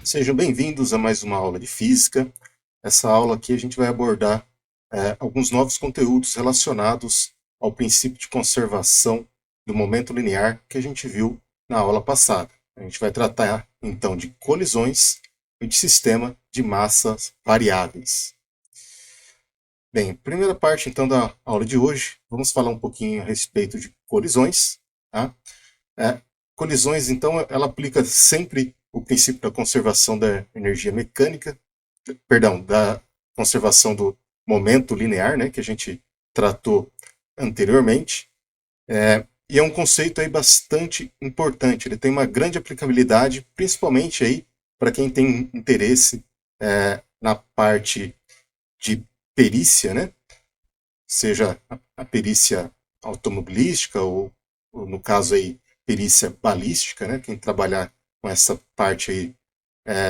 Sejam bem-vindos a mais uma aula de física. Essa aula aqui a gente vai abordar alguns novos conteúdos relacionados ao princípio de conservação do momento linear que a gente viu na aula passada. A gente vai tratar então de colisões e de sistema de massas variáveis. Bem, primeira parte então da aula de hoje, vamos falar um pouquinho a respeito de colisões. Tá? Colisões, então, ela aplica sempre o princípio da conservação da energia mecânica, perdão, da conservação do momento linear, né, que a gente tratou anteriormente. E é um conceito aí bastante importante. Ele tem uma grande aplicabilidade, principalmente aí para quem tem interesse na parte de perícia, né? Seja a perícia automobilística ou no caso aí perícia balística, né? Quem trabalhar com essa parte aí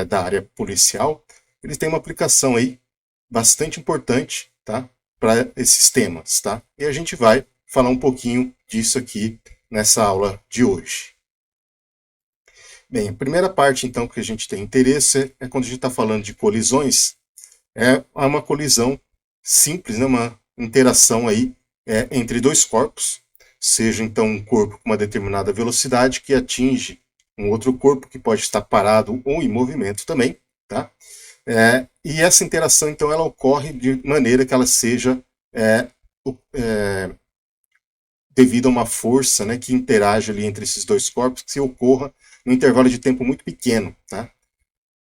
da área policial, ele tem uma aplicação aí bastante importante, tá? Para esses temas, tá? E a gente vai falar um pouquinho disso aqui nessa aula de hoje. Bem, a primeira parte então que a gente tem interesse é quando a gente está falando de colisões, é uma colisão simples, né? Uma interação aí entre dois corpos, seja então um corpo com uma determinada velocidade que atinge um outro corpo que pode estar parado ou em movimento também, tá? E essa interação então ela ocorre de maneira que ela seja devido a uma força, né, que interage ali entre esses dois corpos, que ocorra num intervalo de tempo muito pequeno, tá?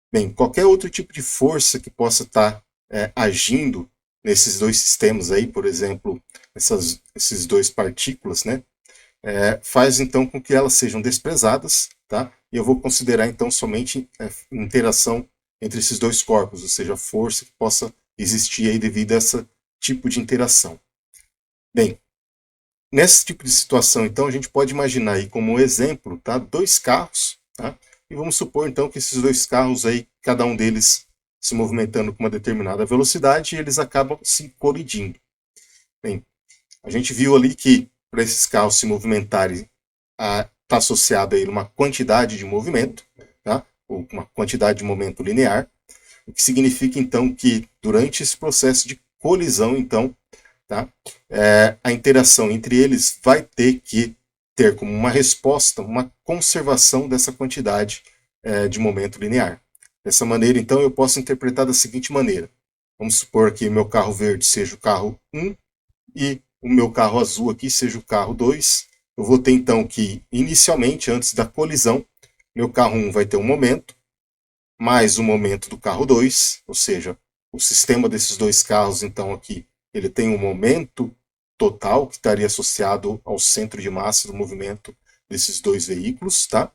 Bem, qualquer outro tipo de força que possa estar agindo nesses dois sistemas aí, por exemplo, esses dois partículas, né, faz então com que elas sejam desprezadas, tá? E eu vou considerar então somente interação entre esses dois corpos, ou seja, a força que possa existir aí devido a esse tipo de interação. Bem, nesse tipo de situação, então, a gente pode imaginar aí como exemplo, tá, dois carros, tá? E vamos supor então que esses dois carros aí, cada um deles se movimentando com uma determinada velocidade, e eles acabam se colidindo. Bem, a gente viu ali que para esses carros se movimentarem está associado a uma quantidade de movimento, tá? Ou uma quantidade de momento linear, o que significa então que durante esse processo de colisão, então, tá? A interação entre eles vai ter que ter como uma resposta uma conservação dessa quantidade de momento linear. Dessa maneira, então, eu posso interpretar da seguinte maneira. Vamos supor que meu carro verde seja o carro 1 e o meu carro azul aqui seja o carro 2. Eu vou ter então que, inicialmente, antes da colisão, meu carro 1 vai ter um momento, mais o momento do carro 2, ou seja, o sistema desses dois carros, então, aqui, ele tem um momento total que estaria associado ao centro de massa do movimento desses dois veículos, tá?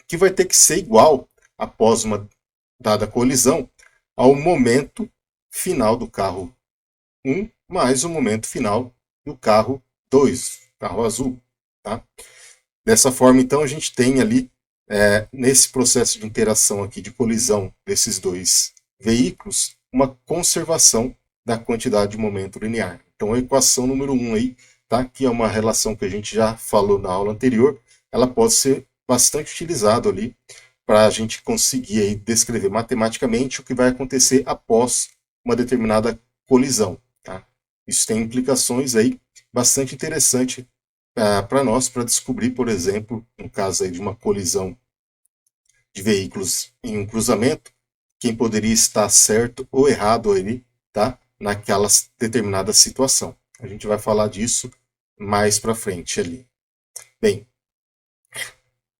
Que vai ter que ser igual, após uma dada colisão, ao momento final do carro 1 mais o momento final do carro 2, carro azul. Tá? Dessa forma, então, a gente tem ali, nesse processo de interação aqui, de colisão desses dois veículos, uma conservação da quantidade de momento linear. Então, a equação número 1 aí, tá? Que é uma relação que a gente já falou na aula anterior, ela pode ser bastante utilizada ali para a gente conseguir aí descrever matematicamente o que vai acontecer após uma determinada colisão. Tá? Isso tem implicações aí bastante interessantes para nós, para descobrir, por exemplo, no caso aí de uma colisão de veículos em um cruzamento, quem poderia estar certo ou errado ali, tá? Naquela determinada situação. A gente vai falar disso mais para frente ali. Bem,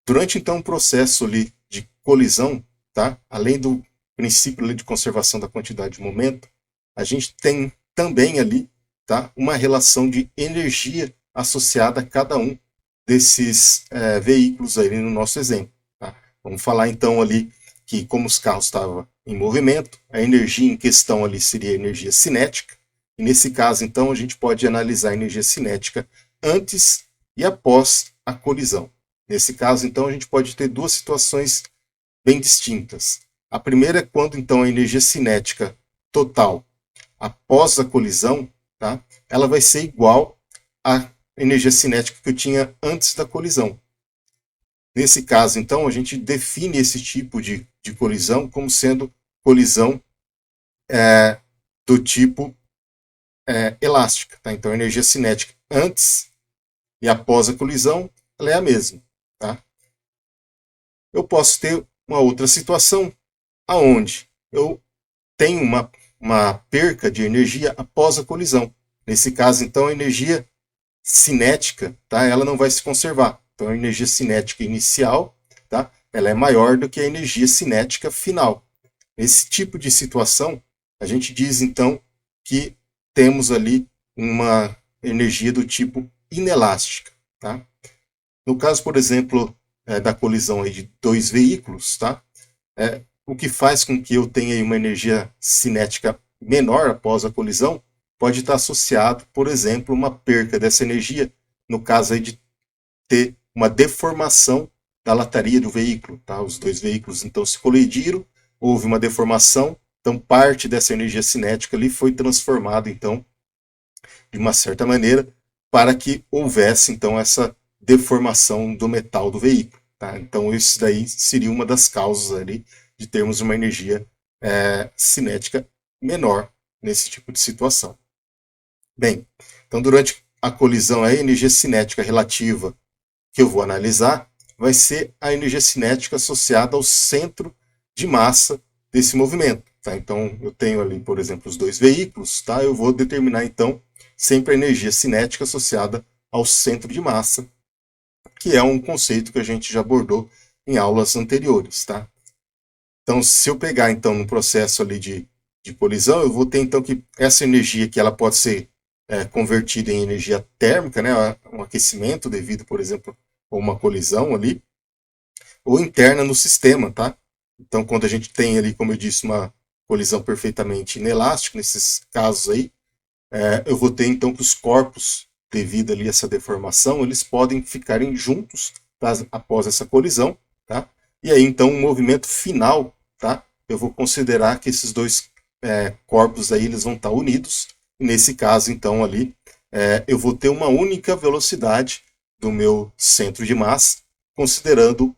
durante então o processo ali de colisão, tá? Além do princípio ali de conservação da quantidade de momento, a gente tem também ali, tá? Uma relação de energia associada a cada um desses veículos aí no nosso exemplo. Tá? Vamos falar então ali que como os carros estavam em movimento, a energia em questão ali seria a energia cinética, e nesse caso então a gente pode analisar a energia cinética antes e após a colisão. Nesse caso então a gente pode ter duas situações bem distintas. A primeira é quando então a energia cinética total após a colisão, tá? Ela vai ser igual à energia cinética que eu tinha antes da colisão. Nesse caso, então, a gente define esse tipo de colisão como sendo colisão do tipo elástica. Tá? Então, a energia cinética antes e após a colisão, ela é a mesma. Tá? Eu posso ter uma outra situação aonde eu tenho uma perca de energia após a colisão. Nesse caso, então, a energia cinética, tá? Ela não vai se conservar. Então, a energia cinética inicial, tá? Ela é maior do que a energia cinética final. Esse tipo de situação, a gente diz, então, que temos ali uma energia do tipo inelástica, tá? No caso, por exemplo, da colisão aí de dois veículos, tá? O que faz com que eu tenha uma energia cinética menor após a colisão pode estar associado, por exemplo, uma perca dessa energia, no caso aí de ter uma deformação da lataria do veículo. Tá? Os dois veículos então se colidiram, houve uma deformação, então parte dessa energia cinética ali foi transformada então de uma certa maneira para que houvesse então essa deformação do metal do veículo. Tá? Então isso daí seria uma das causas ali de termos uma energia cinética menor nesse tipo de situação. Bem, então durante a colisão, a energia cinética relativa que eu vou analisar vai ser a energia cinética associada ao centro de massa desse movimento. Tá? Então eu tenho ali, por exemplo, os dois veículos, tá? Eu vou determinar então sempre a energia cinética associada ao centro de massa, que é um conceito que a gente já abordou em aulas anteriores. Tá? Então, se eu pegar então no processo ali de colisão, eu vou ter então que essa energia que ela pode ser convertida em energia térmica, né, um aquecimento devido, por exemplo, a uma colisão ali, ou interna no sistema, tá? Então, quando a gente tem ali, como eu disse, uma colisão perfeitamente inelástica, nesses casos aí, eu vou ter então que os corpos, devido ali a essa deformação, eles podem ficarem juntos, tá, após essa colisão, tá? E aí então o movimento final, tá? Eu vou considerar que esses dois corpos aí eles vão estar unidos. E nesse caso então ali eu vou ter uma única velocidade do meu centro de massa, considerando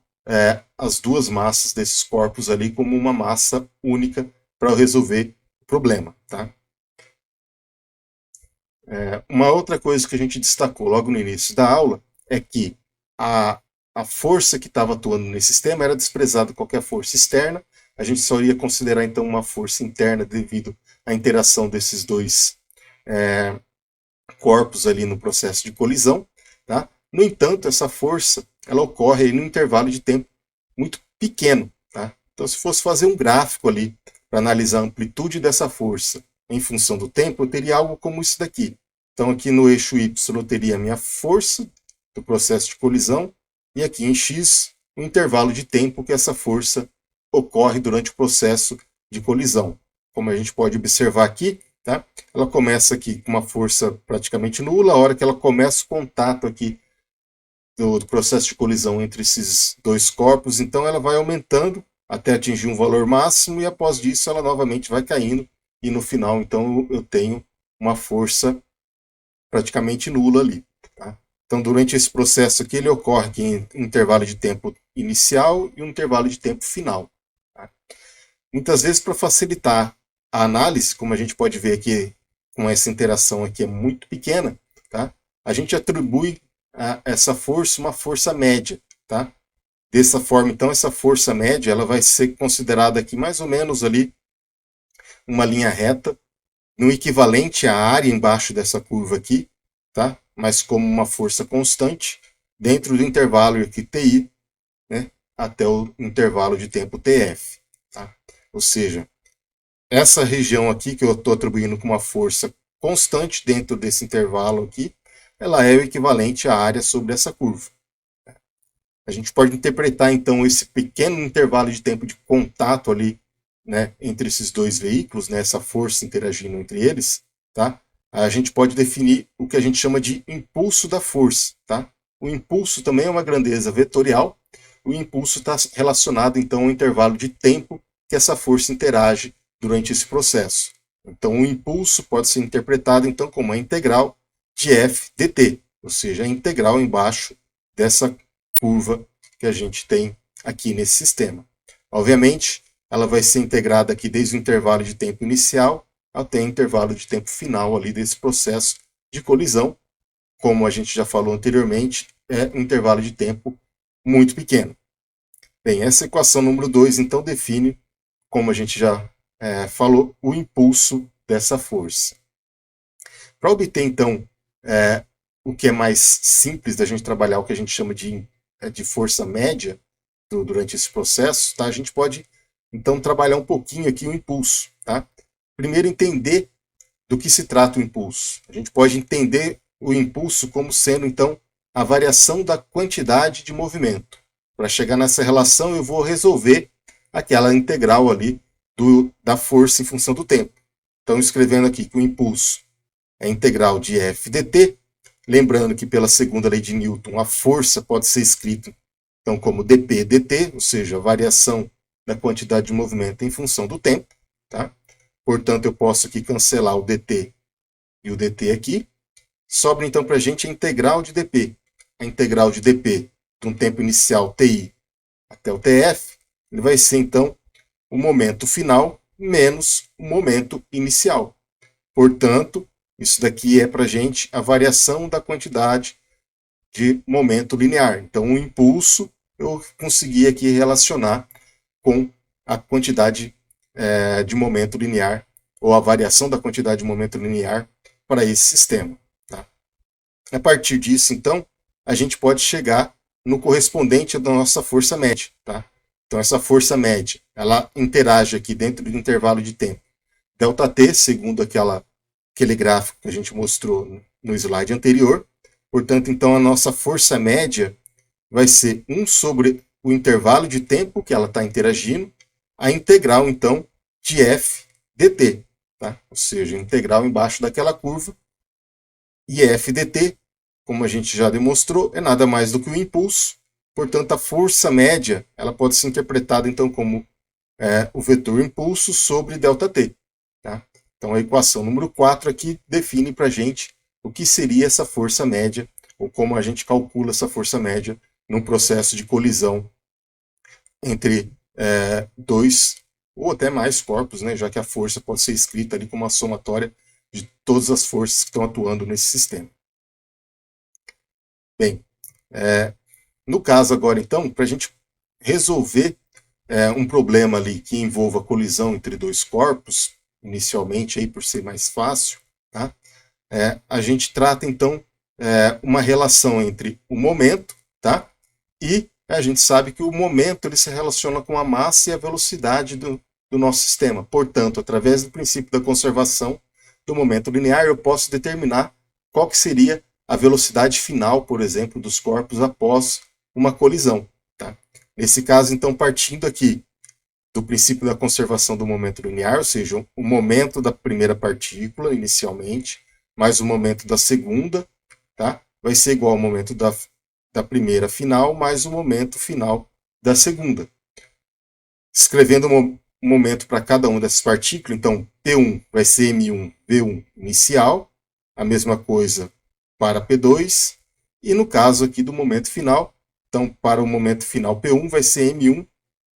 as duas massas desses corpos ali como uma massa única para resolver o problema, tá? Uma outra coisa que a gente destacou logo no início da aula é que a força que estava atuando nesse sistema era desprezada qualquer força externa. A gente só iria considerar então uma força interna devido à interação desses dois corpos ali no processo de colisão. Tá? No entanto, essa força ela ocorre em um intervalo de tempo muito pequeno. Tá? Então, se fosse fazer um gráfico ali para analisar a amplitude dessa força em função do tempo, eu teria algo como isso daqui. Então, aqui no eixo Y eu teria a minha força do processo de colisão, e aqui em X, o intervalo de tempo que essa força ocorre durante o processo de colisão. Como a gente pode observar aqui, tá? Ela começa aqui com uma força praticamente nula, a hora que ela começa o contato aqui do processo de colisão entre esses dois corpos, então ela vai aumentando até atingir um valor máximo, e após disso ela novamente vai caindo, e no final então eu tenho uma força praticamente nula ali. Tá? Então durante esse processo aqui ele ocorre aqui em intervalo de tempo inicial e um intervalo de tempo final. Tá? Muitas vezes, para facilitar a análise, como a gente pode ver aqui com essa interação aqui é muito pequena, tá? A gente atribui a essa força uma força média. Tá? Dessa forma, então, essa força média ela vai ser considerada aqui mais ou menos ali uma linha reta, no equivalente à área embaixo dessa curva aqui, tá? Mas como uma força constante dentro do intervalo aqui TI, né? Até o intervalo de tempo TF. Tá? Ou seja, essa região aqui que eu estou atribuindo com uma força constante dentro desse intervalo aqui, ela é o equivalente à área sobre essa curva. A gente pode interpretar então esse pequeno intervalo de tempo de contato ali, né, entre esses dois veículos, né, essa força interagindo entre eles, tá? A gente pode definir o que a gente chama de impulso da força, tá? O impulso também é uma grandeza vetorial. O impulso está relacionado então ao intervalo de tempo que essa força interage durante esse processo. Então o impulso pode ser interpretado então como a integral de f dt, ou seja, a integral embaixo dessa curva que a gente tem aqui nesse sistema. Obviamente, ela vai ser integrada aqui desde o intervalo de tempo inicial até o intervalo de tempo final ali desse processo de colisão. Como a gente já falou anteriormente, é um intervalo de tempo muito pequeno. Bem, essa equação número 2, então, define, como a gente já falou, o impulso dessa força. Para obter, então, o que é mais simples da gente trabalhar, o que a gente chama de força média durante esse processo, tá? A gente pode, então, trabalhar um pouquinho aqui o impulso. Tá? Primeiro, entender do que se trata o impulso. A gente pode entender o impulso como sendo, então, a variação da quantidade de movimento. Para chegar nessa relação, eu vou resolver aquela integral ali da força em função do tempo. Então, escrevendo aqui que o impulso é a integral de F dt, lembrando que pela segunda lei de Newton, a força pode ser escrita então, como dp dt, ou seja, a variação da quantidade de movimento em função do tempo. Tá? Portanto, eu posso aqui cancelar o dt e o dt aqui. Sobra então para a gente a integral de dp. A integral de dp de um tempo inicial ti até o tf, ele vai ser então o momento final menos o momento inicial. Portanto, isso daqui é para a gente a variação da quantidade de momento linear. Então, o impulso eu consegui aqui relacionar com a quantidade de momento linear, ou a variação da quantidade de momento linear para esse sistema. Tá? A partir disso, então, a gente pode chegar no correspondente da nossa força média. Tá? Então, essa força média, ela interage aqui dentro do intervalo de tempo ΔT, segundo aquele gráfico que a gente mostrou no slide anterior. Portanto, então, a nossa força média vai ser 1 sobre o intervalo de tempo que ela está interagindo, a integral, então, de F dt. Tá? Ou seja, a integral embaixo daquela curva. E F dt, como a gente já demonstrou, é nada mais do que o impulso. Portanto, a força média ela pode ser interpretada, então, como o vetor impulso sobre ΔT. Tá? Então, a equação número 4 aqui define para a gente o que seria essa força média, ou como a gente calcula essa força média num processo de colisão entre dois ou até mais corpos, né, já que a força pode ser escrita ali como uma somatória de todas as forças que estão atuando nesse sistema. Bem, no caso agora, então, para a gente resolver um problema ali que envolva a colisão entre dois corpos, inicialmente, aí, por ser mais fácil, tá? A gente trata, então, uma relação entre o momento, tá? E a gente sabe que o momento ele se relaciona com a massa e a velocidade do nosso sistema. Portanto, através do princípio da conservação do momento linear, eu posso determinar qual que seria a velocidade final, por exemplo, dos corpos após uma colisão. Tá? Nesse caso, então, partindo aqui do princípio da conservação do momento linear, ou seja, o momento da primeira partícula, inicialmente, mais o momento da segunda, tá? Vai ser igual ao momento da primeira final, mais o momento final da segunda. Escrevendo um momento para cada uma dessas partículas, então, P1 vai ser M1, V1 inicial, a mesma coisa para P2, e no caso aqui do momento final, então, para o momento final P1 vai ser M1,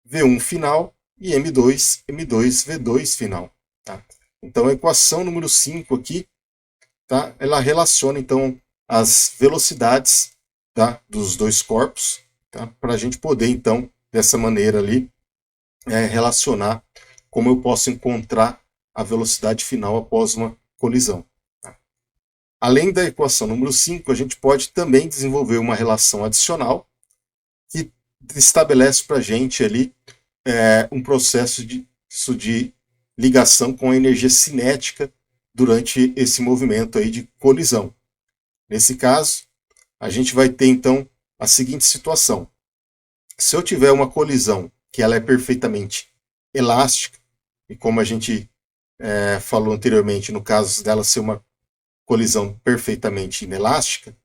V1 final, e M2, M2, V2 final. Tá? Então, a equação número 5 aqui, tá? Ela relaciona, então, as velocidades, tá? Dos dois corpos, tá? Para a gente poder, então, dessa maneira ali, relacionar como eu posso encontrar a velocidade final após uma colisão. Tá? Além da equação número 5, a gente pode também desenvolver uma relação adicional que estabelece para a gente ali um processo de ligação com a energia cinética durante esse movimento aí de colisão. Nesse caso, a gente vai ter então a seguinte situação. Se eu tiver uma colisão que ela é perfeitamente elástica, e como a gente falou anteriormente, no caso dela ser uma colisão perfeitamente inelástica,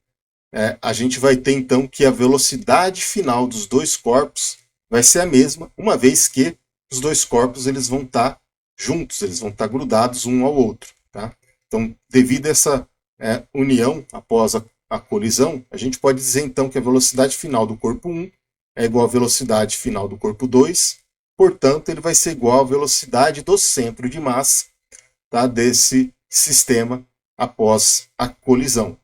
a gente vai ter então que a velocidade final dos dois corpos vai ser a mesma, uma vez que os dois corpos eles vão estar juntos, eles vão estar grudados um ao outro. Tá? Então, devido a essa união após a colisão, a gente pode dizer então que a velocidade final do corpo 1 é igual à velocidade final do corpo 2, portanto, ele vai ser igual à velocidade do centro de massa, tá, desse sistema após a colisão.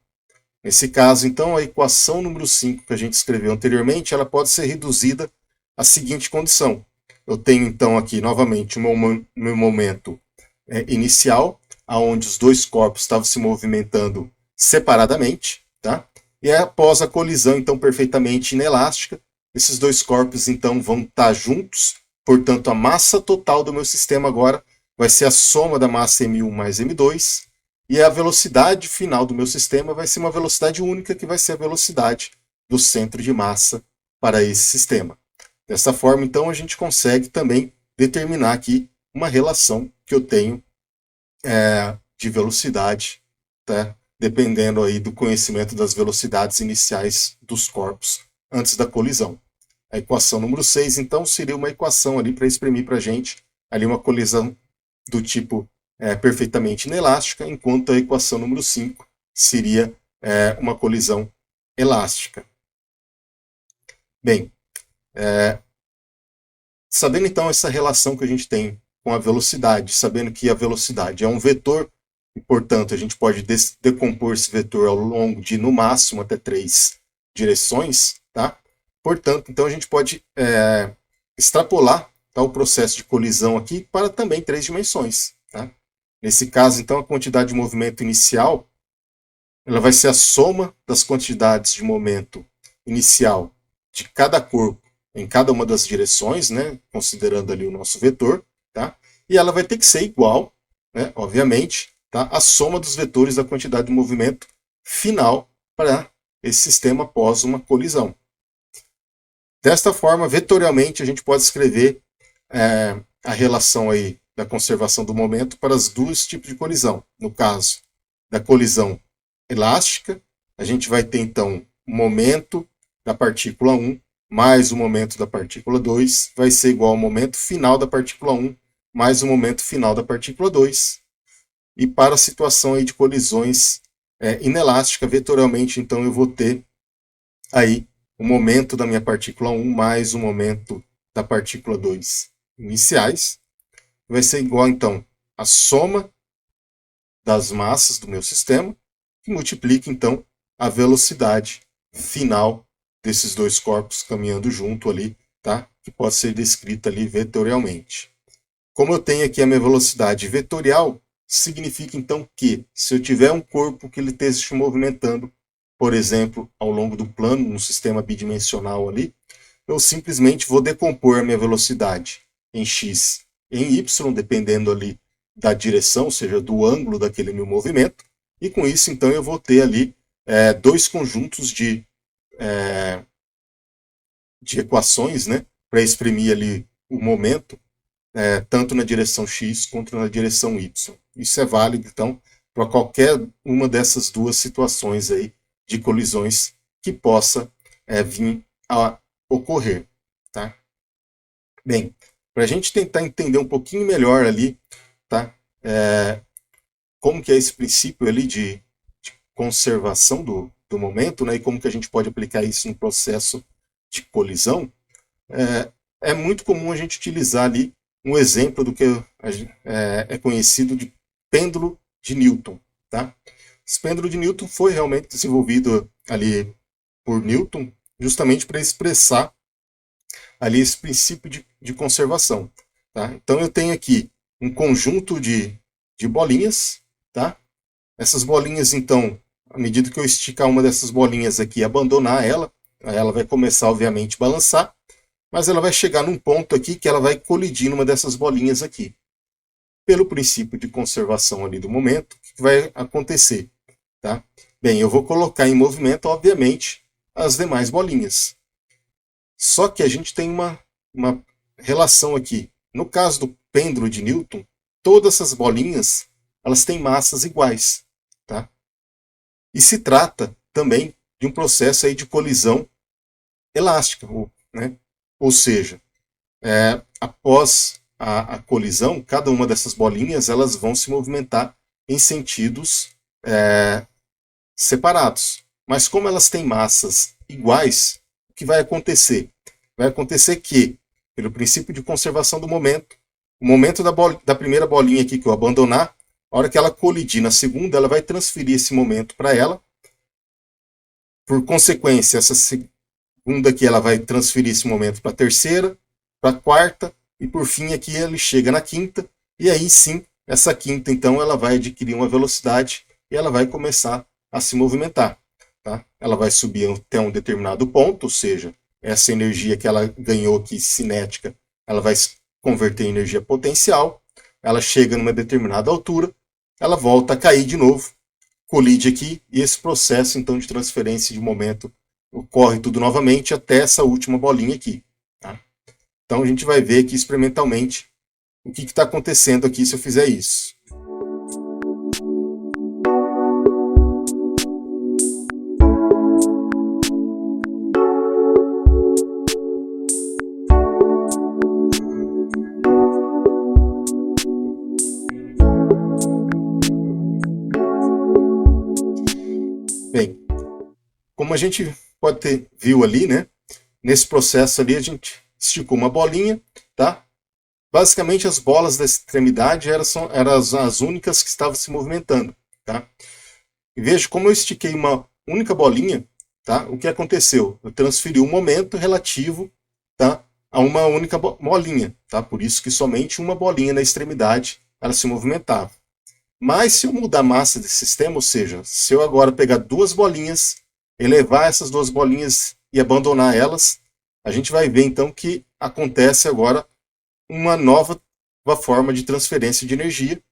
Nesse caso, então, a equação número 5 que a gente escreveu anteriormente, ela pode ser reduzida à seguinte condição. Eu tenho, então, aqui, novamente, o meu momento inicial, onde os dois corpos estavam se movimentando separadamente, tá? E após a colisão, então, perfeitamente inelástica, esses dois corpos, então, vão estar juntos, portanto, a massa total do meu sistema agora vai ser a soma da massa m1 mais m2, e a velocidade final do meu sistema vai ser uma velocidade única, que vai ser a velocidade do centro de massa para esse sistema. Dessa forma, então, a gente consegue também determinar aqui uma relação que eu tenho de velocidade, tá? Dependendo aí do conhecimento das velocidades iniciais dos corpos antes da colisão. A equação número 6, então, seria uma equação ali para exprimir para a gente ali uma colisão do tipo perfeitamente inelástica, enquanto a equação número 5 seria uma colisão elástica. Bem, sabendo então essa relação que a gente tem com a velocidade, sabendo que a velocidade é um vetor, e portanto a gente pode decompor esse vetor ao longo de no máximo até 3 direções, tá? Portanto, então a gente pode extrapolar, tá, o processo de colisão aqui para também 3 dimensões. Tá? Nesse caso, então, a quantidade de movimento inicial ela vai ser a soma das quantidades de momento inicial de cada corpo em cada uma das direções, né, considerando ali o nosso vetor, tá? E ela vai ter que ser igual, né, obviamente, tá, à soma dos vetores da quantidade de movimento final para esse sistema após uma colisão. Desta forma, vetorialmente, a gente pode escrever a relação aí da conservação do momento para os dois tipos de colisão. No caso da colisão elástica, a gente vai ter então o momento da partícula 1 mais o momento da partícula 2 vai ser igual ao momento final da partícula 1 mais o momento final da partícula 2. E para a situação aí de colisões inelástica, vetorialmente, então eu vou ter aí o momento da minha partícula 1 mais o momento da partícula 2 iniciais. Vai ser igual, então, a soma das massas do meu sistema, que multiplica, então, a velocidade final desses dois corpos caminhando junto ali, tá? Que pode ser descrita ali vetorialmente. Como eu tenho aqui a minha velocidade vetorial, significa, então, que se eu tiver um corpo que ele esteja se movimentando, por exemplo, ao longo do plano, num sistema bidimensional ali, eu simplesmente vou decompor a minha velocidade em x e em y, dependendo ali da direção, ou seja, do ângulo daquele meu movimento, e com isso, então, eu vou ter ali dois conjuntos de equações, né, para exprimir ali o momento, tanto na direção x quanto na direção y. Isso é válido, então, para qualquer uma dessas duas situações aí de colisões que possa vir a ocorrer. Tá? Bem, para a gente tentar entender um pouquinho melhor ali, tá? Como que é esse princípio ali de conservação do momento, né? E como que a gente pode aplicar isso no processo de colisão, é muito comum a gente utilizar ali um exemplo do que é conhecido de pêndulo de Newton. Tá? Esse pêndulo de Newton foi realmente desenvolvido ali por Newton justamente para expressar ali esse princípio de conservação. Tá? Então eu tenho aqui um conjunto de bolinhas. Tá? Essas bolinhas, então, à medida que eu esticar uma dessas bolinhas aqui e abandonar ela vai começar, obviamente, a balançar, mas ela vai chegar num ponto aqui que ela vai colidir numa dessas bolinhas aqui. Pelo princípio de conservação ali do momento, o que vai acontecer? Tá? Bem, eu vou colocar em movimento, obviamente, as demais bolinhas. Só que a gente tem uma relação aqui. No caso do pêndulo de Newton, todas essas bolinhas elas têm massas iguais. Tá? E se trata também de um processo aí de colisão elástica, né? Ou seja, após a colisão, cada uma dessas bolinhas elas vão se movimentar em sentidos separados. Mas como elas têm massas iguais, o que vai acontecer? vai acontecer que, pelo princípio de conservação do momento, o momento da primeira bolinha aqui que eu abandonar, a hora que ela colidir na segunda, ela vai transferir esse momento para ela. Por consequência, essa segunda aqui ela vai transferir esse momento para a terceira, para a quarta, e por fim aqui ele chega na quinta, e aí sim, essa quinta então ela vai adquirir uma velocidade e ela vai começar a se movimentar. Tá? Ela vai subir até um determinado ponto, ou seja, essa energia que ela ganhou aqui, cinética, ela vai se converter em energia potencial, ela chega numa determinada altura, ela volta a cair de novo, colide aqui, e esse processo então de transferência de momento ocorre tudo novamente até essa última bolinha aqui. Tá? Então a gente vai ver aqui experimentalmente o que está acontecendo aqui se eu fizer isso. Bem, como a gente viu ali, né? Nesse processo ali a gente esticou uma bolinha, tá? Basicamente as bolas da extremidade eram as únicas que estavam se movimentando, tá? E veja como eu estiquei uma única bolinha, tá? O que aconteceu? Eu transferi um momento relativo, tá? A uma única bolinha, tá? Por isso que somente uma bolinha na extremidade ela se movimentava. Mas se eu mudar a massa desse sistema, ou seja, se eu agora pegar duas bolinhas, elevar essas duas bolinhas e abandonar elas, a gente vai ver então que acontece agora uma nova forma de transferência de energia,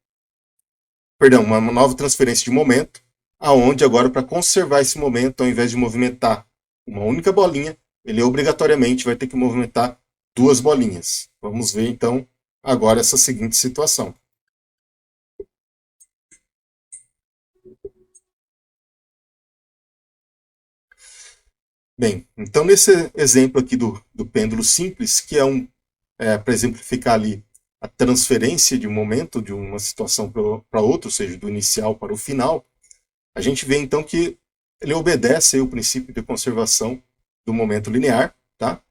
perdão, uma nova transferência de momento, aonde agora para conservar esse momento, ao invés de movimentar uma única bolinha, ele obrigatoriamente vai ter que movimentar duas bolinhas. Vamos ver então agora essa seguinte situação. Bem, então nesse exemplo aqui do pêndulo simples, que é para exemplificar ali a transferência de um momento de uma situação para outra, ou seja, do inicial para o final, a gente vê então que ele obedece ao princípio de conservação do momento linear, tá?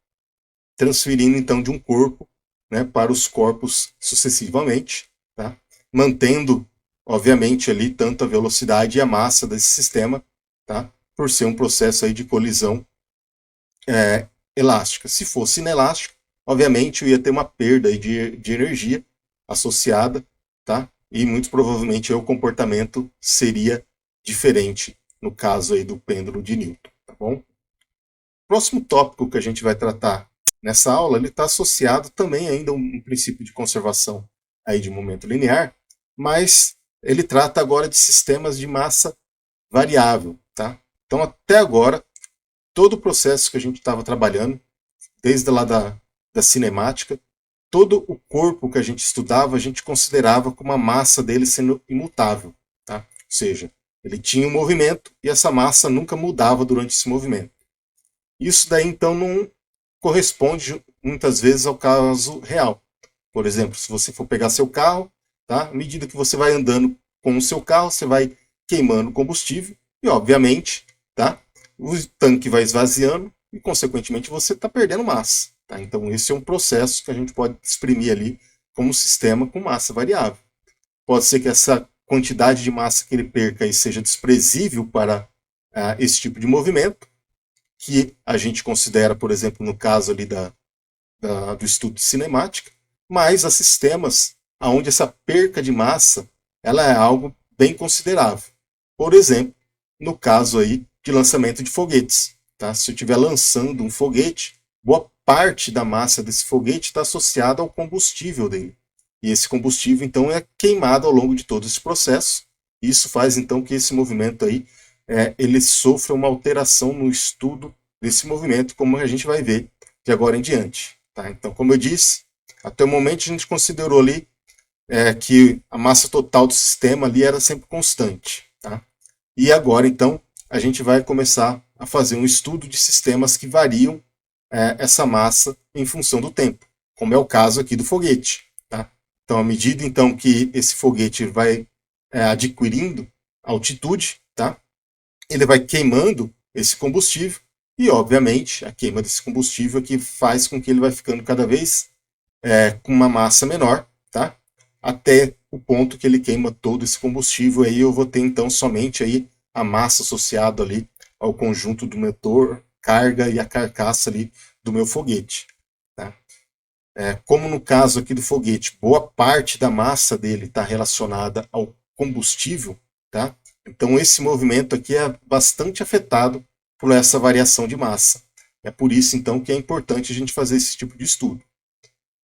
Transferindo então de um corpo, né, para os corpos sucessivamente, tá? Mantendo, obviamente, ali tanto a velocidade e a massa desse sistema, tá? Por ser um processo aí de colisão elástica. Se fosse inelástico, obviamente eu ia ter uma perda aí de energia associada, tá? E muito provavelmente o comportamento seria diferente no caso aí do pêndulo de Newton, tá bom? O próximo tópico que a gente vai tratar nessa aula, ele está associado também ainda a um princípio de conservação aí de momento linear, mas ele trata agora de sistemas de massa variável, tá? Então até agora todo o processo que a gente estava trabalhando, desde lá da cinemática, todo o corpo que a gente estudava, a gente considerava como a massa dele sendo imutável. Tá? Ou seja, ele tinha um movimento e essa massa nunca mudava durante esse movimento. Isso daí, então, não corresponde muitas vezes ao caso real. Por exemplo, se você for pegar seu carro, tá? À medida que você vai andando com o seu carro, você vai queimando combustível e, obviamente, tá? O tanque vai esvaziando e, consequentemente, você está perdendo massa. Tá? Então, esse é um processo que a gente pode exprimir ali como um sistema com massa variável. Pode ser que essa quantidade de massa que ele perca aí seja desprezível para esse tipo de movimento, que a gente considera, por exemplo, no caso ali do estudo de cinemática, mas há sistemas onde essa perca de massa ela é algo bem considerável. Por exemplo, no caso aí de lançamento de foguetes. Tá? Se eu estiver lançando um foguete, boa parte da massa desse foguete está associada ao combustível dele. E esse combustível, então, é queimado ao longo de todo esse processo. Isso faz, então, que esse movimento aí, ele sofra uma alteração no estudo desse movimento, como a gente vai ver de agora em diante. Tá? Então, como eu disse, até o momento a gente considerou ali que a massa total do sistema ali era sempre constante. Tá? E agora, então, a gente vai começar a fazer um estudo de sistemas que variam essa massa em função do tempo, como é o caso aqui do foguete. Tá? Então, à medida então, que esse foguete vai adquirindo altitude, tá? Ele vai queimando esse combustível E, obviamente, a queima desse combustível aqui faz com que ele vai ficando cada vez com uma massa menor, tá? Até o ponto que ele queima todo esse combustível, aí eu vou ter então somente aí a massa associada ali ao conjunto do motor, carga e a carcaça ali do meu foguete. Tá? Como no caso aqui do foguete, boa parte da massa dele está relacionada ao combustível, tá? Então esse movimento aqui é bastante afetado por essa variação de massa. É por isso então que é importante a gente fazer esse tipo de estudo.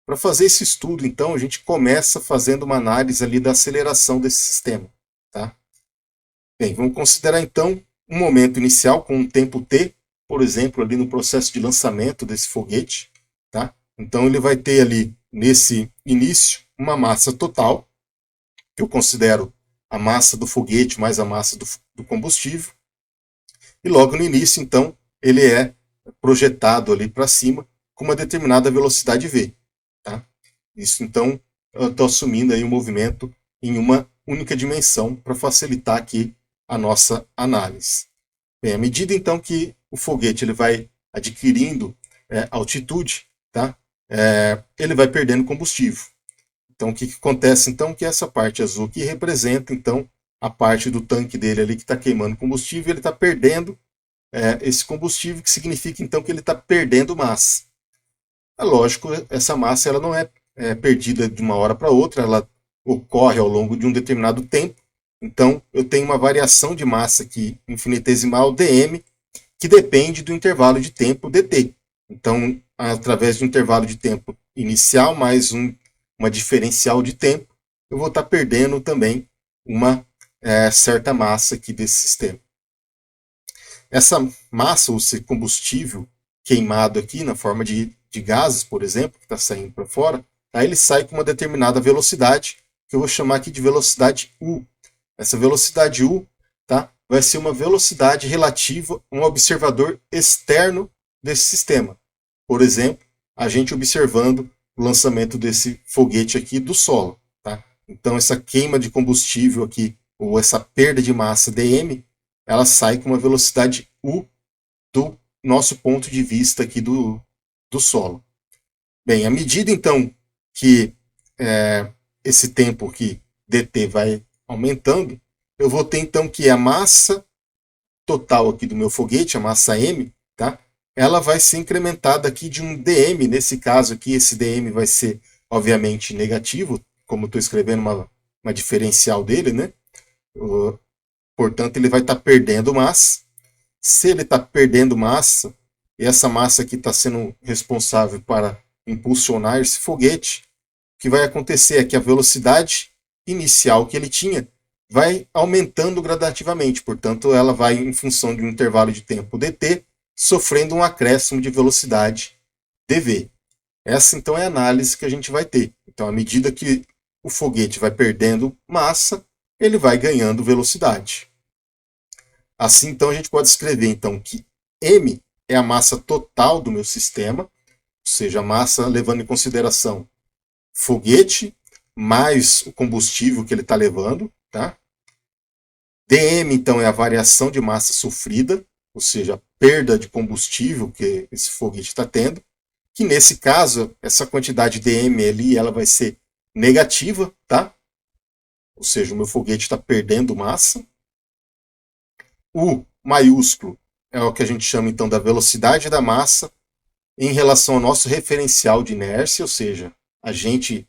Para fazer esse estudo, então, a gente começa fazendo uma análise ali da aceleração desse sistema. Tá? Bem, vamos considerar então um momento inicial com um tempo t, por exemplo, ali no processo de lançamento desse foguete. Tá? Então ele vai ter ali, nesse início, uma massa total, que eu considero a massa do foguete mais a massa do combustível. E logo no início, então, ele é projetado ali para cima com uma determinada velocidade v. Tá? Isso, então, eu estou assumindo aí o movimento em uma única dimensão para facilitar aqui a nossa análise. Bem, à medida, então, que o foguete ele vai adquirindo altitude, tá? Ele vai perdendo combustível. Então, o que acontece, então, que essa parte azul aqui representa, então, a parte do tanque dele ali que está queimando combustível, ele está perdendo esse combustível, que significa, então, que ele está perdendo massa. É lógico, essa massa ela não é perdida de uma hora para outra, ela ocorre ao longo de um determinado tempo. Então, eu tenho uma variação de massa aqui infinitesimal dm, que depende do intervalo de tempo dt. Então, através do intervalo de tempo inicial mais uma diferencial de tempo, eu vou estar perdendo também uma certa massa aqui desse sistema. Essa massa, ou esse combustível queimado aqui na forma de gases, por exemplo, que está saindo para fora, aí ele sai com uma determinada velocidade, que eu vou chamar aqui de velocidade U. Essa velocidade U, tá, vai ser uma velocidade relativa a um observador externo desse sistema. Por exemplo, a gente observando o lançamento desse foguete aqui do solo. Tá? Então, essa queima de combustível aqui, ou essa perda de massa dm, ela sai com uma velocidade U do nosso ponto de vista aqui do solo. Bem, à medida então que esse tempo aqui dt vai aumentando, eu vou ter então que a massa total aqui do meu foguete, a massa m, tá? Ela vai ser incrementada aqui de um dm, nesse caso aqui esse dm vai ser obviamente negativo, como estou escrevendo uma diferencial dele, né? Portanto, ele vai estar perdendo massa. Se ele está perdendo massa, e essa massa aqui está sendo responsável para impulsionar esse foguete, o que vai acontecer é que a velocidade inicial que ele tinha vai aumentando gradativamente, portanto, ela vai, em função de um intervalo de tempo dt, sofrendo um acréscimo de velocidade dv. Essa, então, é a análise que a gente vai ter. Então, à medida que o foguete vai perdendo massa, ele vai ganhando velocidade. Assim, então, a gente pode escrever então, que m é a massa total do meu sistema, ou seja, a massa levando em consideração foguete mais o combustível que ele está levando. Tá? dm, então, é a variação de massa sofrida, ou seja, a perda de combustível que esse foguete está tendo, que nesse caso, essa quantidade dm ali ela vai ser negativa, tá? Ou seja, o meu foguete está perdendo massa. U maiúsculo é o que a gente chama então da velocidade da massa em relação ao nosso referencial de inércia, ou seja, a gente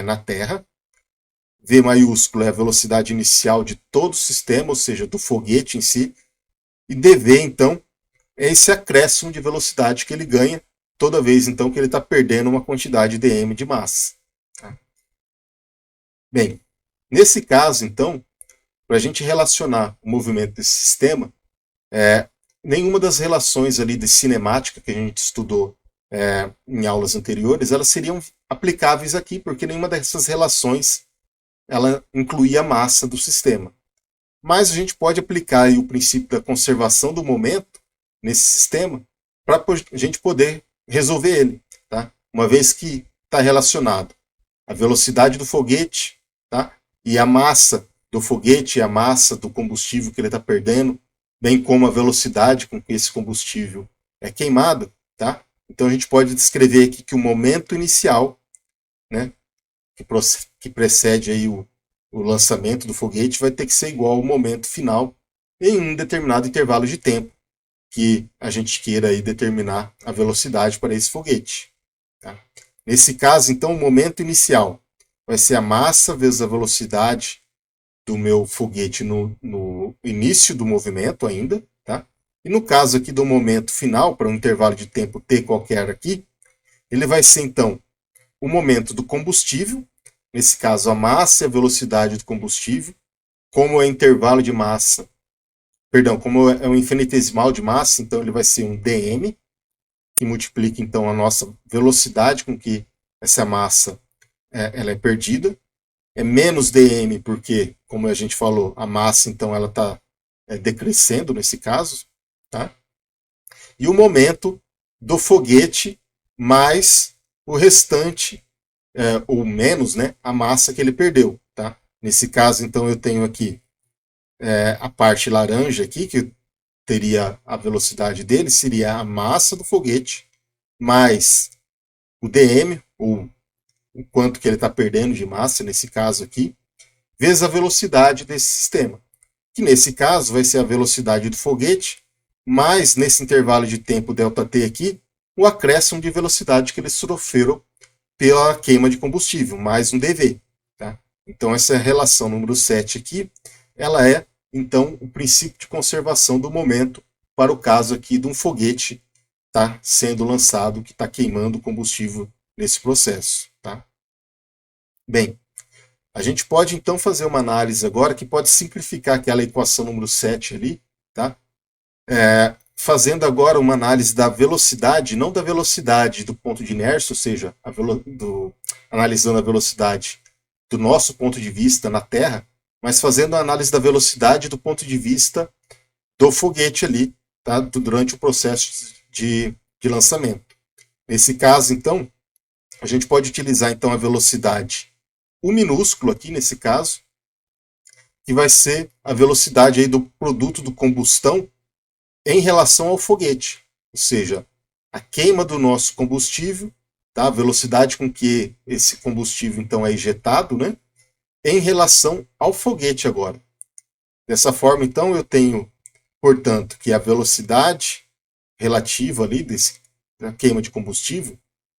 na Terra. V maiúsculo é a velocidade inicial de todo o sistema, ou seja, do foguete em si. E dv, então, é esse acréscimo de velocidade que ele ganha toda vez então que ele está perdendo uma quantidade dm de massa. Tá? Bem, nesse caso, então, para a gente relacionar o movimento desse sistema, nenhuma das relações ali de cinemática que a gente estudou em aulas anteriores, elas seriam aplicáveis aqui, porque nenhuma dessas relações ela incluía a massa do sistema. Mas a gente pode aplicar aí o princípio da conservação do momento nesse sistema para a gente poder resolver ele. Tá? Uma vez que está relacionado a velocidade do foguete, tá? E a massa do foguete e a massa do combustível que ele está perdendo, bem como a velocidade com que esse combustível é queimado, tá? Então a gente pode descrever aqui que o momento inicial, né, que precede aí o lançamento do foguete, vai ter que ser igual ao momento final em um determinado intervalo de tempo que a gente queira aí determinar a velocidade para esse foguete. Tá? Nesse caso, então, o momento inicial vai ser a massa vezes a velocidade do meu foguete no início do movimento ainda. Tá? E no caso aqui do momento final, para um intervalo de tempo t qualquer aqui, ele vai ser, então, o momento do combustível, nesse caso a massa e a velocidade do combustível, como é intervalo de massa, perdão, como é um infinitesimal de massa, então ele vai ser um dm, que multiplica então a nossa velocidade com que essa massa ela é perdida, é menos dm porque, como a gente falou, a massa então ela está decrescendo nesse caso, tá? E o momento do foguete mais o restante, ou menos, né, a massa que ele perdeu, tá? Nesse caso, então, eu tenho aqui a parte laranja aqui, que teria a velocidade dele, seria a massa do foguete, mais o dm, ou o quanto que ele está perdendo de massa, nesse caso aqui, vezes a velocidade desse sistema, que nesse caso vai ser a velocidade do foguete, mais nesse intervalo de tempo ΔT aqui, o acréscimo de velocidade que eles sofreram pela queima de combustível, mais um dV. Tá? Então essa relação número 7 aqui, ela é, então, o princípio de conservação do momento para o caso aqui de um foguete tá sendo lançado, que está queimando combustível nesse processo. Tá? Bem, a gente pode então fazer uma análise agora que pode simplificar aquela equação número 7 ali, tá? Fazendo agora uma análise da velocidade, não da velocidade do ponto de inércia, ou seja, analisando a velocidade do nosso ponto de vista na Terra, mas fazendo a análise da velocidade do ponto de vista do foguete ali, tá? Durante o processo de lançamento. Nesse caso, então, a gente pode utilizar então a velocidade U minúsculo aqui, nesse caso, que vai ser a velocidade aí do produto do combustão em relação ao foguete, ou seja, a queima do nosso combustível, tá? A velocidade com que esse combustível então é injetado, né? Em relação ao foguete agora. Dessa forma, então, eu tenho, portanto, que a velocidade relativa ali da queima de combustível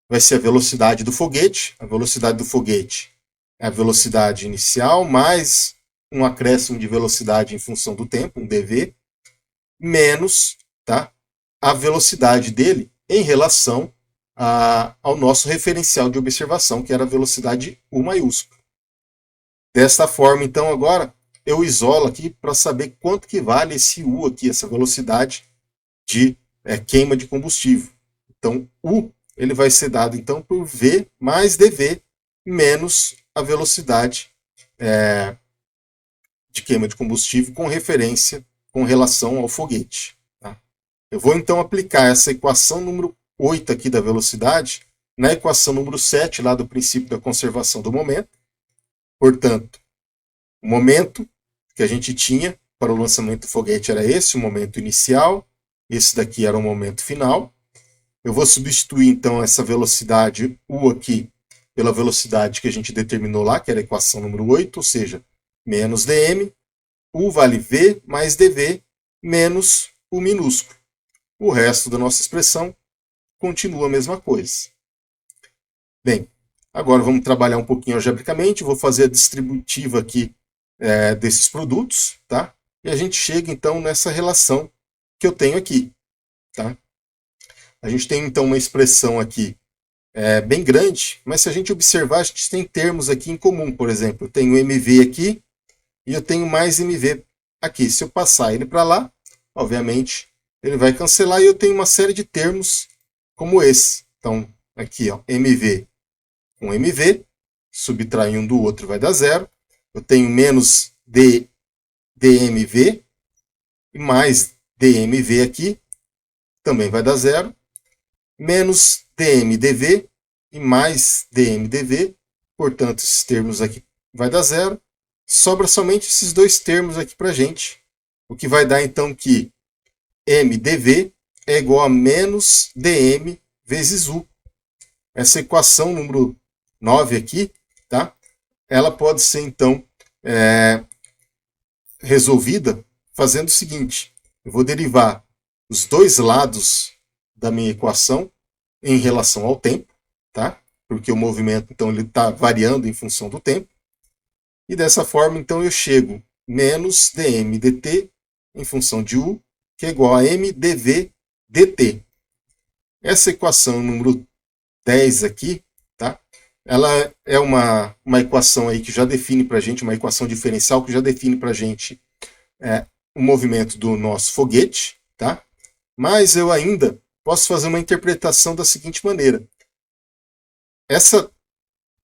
vai ser a velocidade do foguete. A velocidade do foguete é a velocidade inicial mais um acréscimo de velocidade em função do tempo, um dv, menos, tá, a velocidade dele em relação ao nosso referencial de observação, que era a velocidade U maiúsculo. Desta forma, então, agora, eu isolo aqui para saber quanto que vale esse U aqui, essa velocidade de queima de combustível. Então, U ele vai ser dado então por V mais dV menos a velocidade de queima de combustível com relação ao foguete. Tá? Eu vou então aplicar essa equação número 8 aqui da velocidade na equação número 7 lá do princípio da conservação do momento. Portanto, o momento que a gente tinha para o lançamento do foguete era esse, o momento inicial, esse daqui era o momento final. Eu vou substituir então essa velocidade U aqui pela velocidade que a gente determinou lá, que era a equação número 8, ou seja, menos dm, U vale V mais dV, menos U minúsculo. O resto da nossa expressão continua a mesma coisa. Bem, agora vamos trabalhar um pouquinho algebricamente, vou fazer a distributiva aqui desses produtos, tá? E a gente chega então nessa relação que eu tenho aqui, tá? A gente tem então uma expressão aqui bem grande, mas se a gente observar, a gente tem termos aqui em comum. Por exemplo, eu tenho mv aqui e eu tenho mais mv aqui. Se eu passar ele para lá, obviamente, ele vai cancelar e eu tenho uma série de termos como esse. Então, aqui, ó, mv com mv, subtrai um do outro vai dar zero. Eu tenho menos dmv e mais dmv aqui, também vai dar zero. Menos dmdv e mais dmdv, portanto, esses termos aqui vai dar zero. Sobra somente esses dois termos aqui para a gente, o que vai dar então que mdv é igual a menos dm vezes u. Essa equação número 9 aqui, tá? Ela pode ser, então, resolvida fazendo o seguinte. Eu vou derivar os dois lados da minha equação em relação ao tempo, tá? Porque o movimento, então, ele está variando em função do tempo. E dessa forma, então, eu chego menos dm dt em função de u, que é igual a m dv dt. Essa equação número 10 aqui, tá? Ela é uma equação aí que já define para a gente, uma equação diferencial que já define para a gente o movimento do nosso foguete, tá? Mas eu ainda posso fazer uma interpretação da seguinte maneira. Essa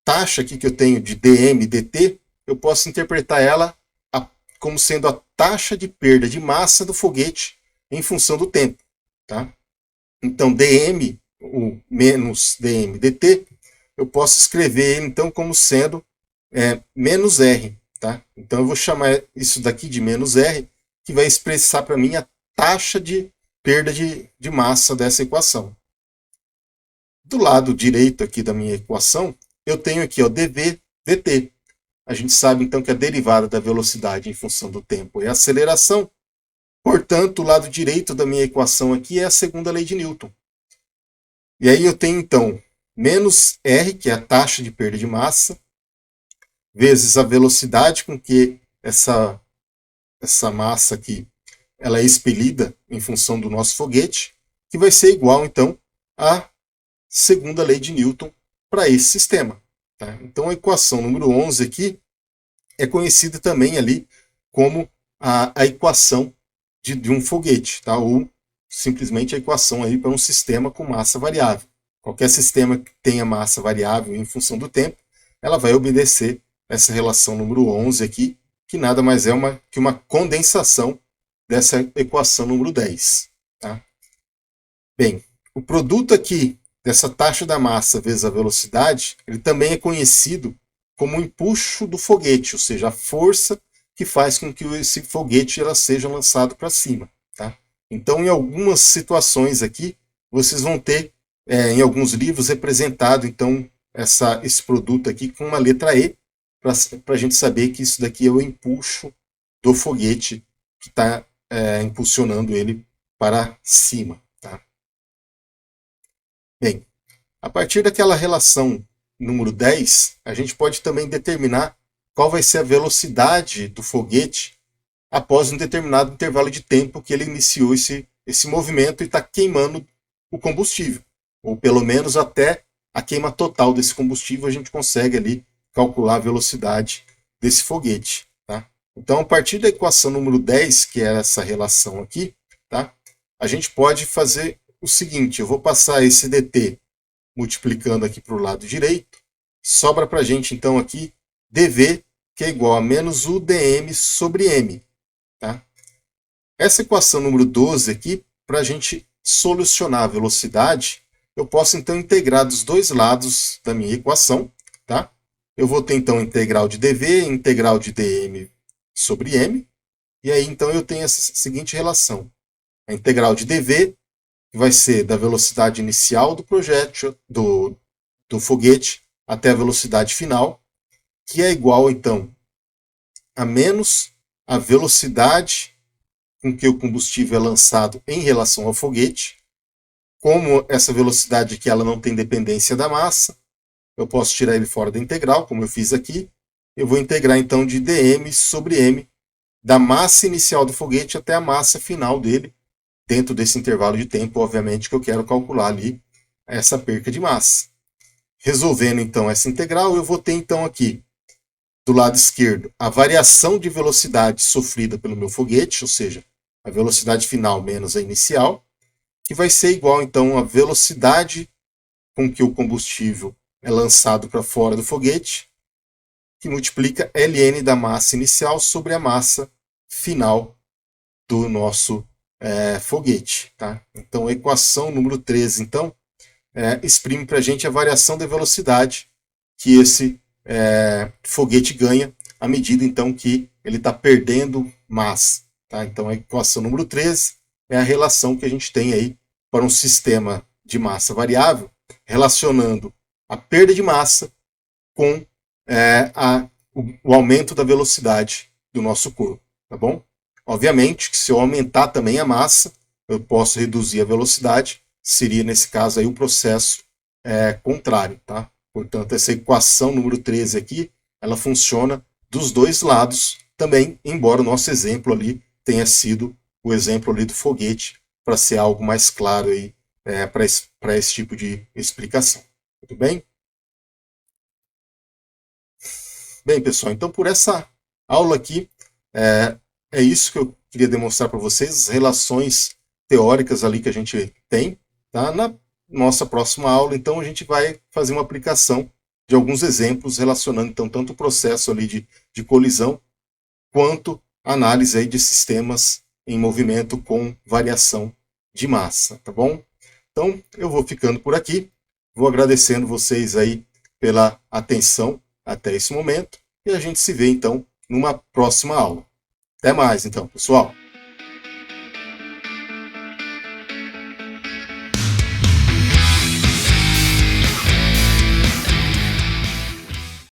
taxa aqui que eu tenho de dm dt, eu posso interpretar ela como sendo a taxa de perda de massa do foguete em função do tempo, tá? Então, dm, o menos dm dt, eu posso escrever ele, então, como sendo menos r, tá? Então, eu vou chamar isso daqui de menos r, que vai expressar para mim a taxa de perda de massa dessa equação. Do lado direito aqui da minha equação, eu tenho aqui, ó, dv dt. A gente sabe, então, que a derivada da velocidade em função do tempo é a aceleração. Portanto, o lado direito da minha equação aqui é a segunda lei de Newton. E aí eu tenho, então, menos r, que é a taxa de perda de massa, vezes a velocidade com que essa massa aqui ela é expelida em função do nosso foguete, que vai ser igual, então, à segunda lei de Newton para esse sistema. Tá? Então, a equação número 11 aqui é conhecida também ali como a equação de um foguete, tá? Ou simplesmente a equação aí para um sistema com massa variável. Qualquer sistema que tenha massa variável em função do tempo, ela vai obedecer essa relação número 11 aqui, que nada mais é que uma condensação dessa equação número 10. Tá? Bem, o produto aqui dessa taxa da massa vezes a velocidade, ele também é conhecido como o empuxo do foguete, ou seja, a força que faz com que esse foguete ela seja lançado para cima. Tá? Então, em algumas situações aqui, vocês vão ter, em alguns livros, representado então, esse produto aqui com uma letra E, para a gente saber que isso daqui é o empuxo do foguete que está impulsionando ele para cima. Tá? Bem, a partir daquela relação número 10, a gente pode também determinar qual vai ser a velocidade do foguete após um determinado intervalo de tempo que ele iniciou esse movimento e está queimando o combustível. Ou pelo menos até a queima total desse combustível, a gente consegue ali calcular a velocidade desse foguete. Tá? Então, a partir da equação número 10, que é essa relação aqui, tá? A gente pode fazer o seguinte, eu vou passar esse dt multiplicando aqui para o lado direito, sobra para a gente então aqui dv, que é igual a menos u dm sobre m. Tá? Essa equação número 12 aqui, para a gente solucionar a velocidade, eu posso então integrar dos dois lados da minha equação. Tá? Eu vou ter então integral de dv, integral de dm sobre m, e aí então eu tenho essa seguinte relação. A integral de dv vai ser da velocidade inicial do projétil, do foguete, até a velocidade final, que é igual, então, a menos a velocidade com que o combustível é lançado em relação ao foguete. Como essa velocidade aqui ela não tem dependência da massa, eu posso tirar ele fora da integral, como eu fiz aqui. Eu vou integrar, então, de dm sobre m, da massa inicial do foguete até a massa final dele, dentro desse intervalo de tempo, obviamente, que eu quero calcular ali essa perca de massa. Resolvendo, então, essa integral, eu vou ter, então, aqui, do lado esquerdo, a variação de velocidade sofrida pelo meu foguete, ou seja, a velocidade final menos a inicial, que vai ser igual, então, à velocidade com que o combustível é lançado para fora do foguete, que multiplica ln da massa inicial sobre a massa final do nosso foguete. Tá? Então, a equação número 13, então, exprime para a gente a variação da velocidade que esse foguete ganha à medida, então, que ele está perdendo massa. Tá? Então, a equação número 13 é a relação que a gente tem aí para um sistema de massa variável, relacionando a perda de massa com o aumento da velocidade do nosso corpo, tá bom? Obviamente que se eu aumentar também a massa, eu posso reduzir a velocidade, seria nesse caso aí o processo contrário, tá? Portanto, essa equação número 13 aqui, ela funciona dos dois lados também, embora o nosso exemplo ali tenha sido o exemplo ali do foguete, para ser algo mais claro aí para esse tipo de explicação. Tudo bem? Bem, pessoal, então por essa aula aqui, é isso que eu queria demonstrar para vocês, as relações teóricas ali que a gente tem, tá? Na nossa próxima aula, então, a gente vai fazer uma aplicação de alguns exemplos relacionando, então, tanto o processo ali de colisão, quanto a análise aí de sistemas em movimento com variação de massa, tá bom? Então, eu vou ficando por aqui, vou agradecendo vocês aí pela atenção até esse momento, e a gente se vê, então, numa próxima aula. Até mais, então, pessoal!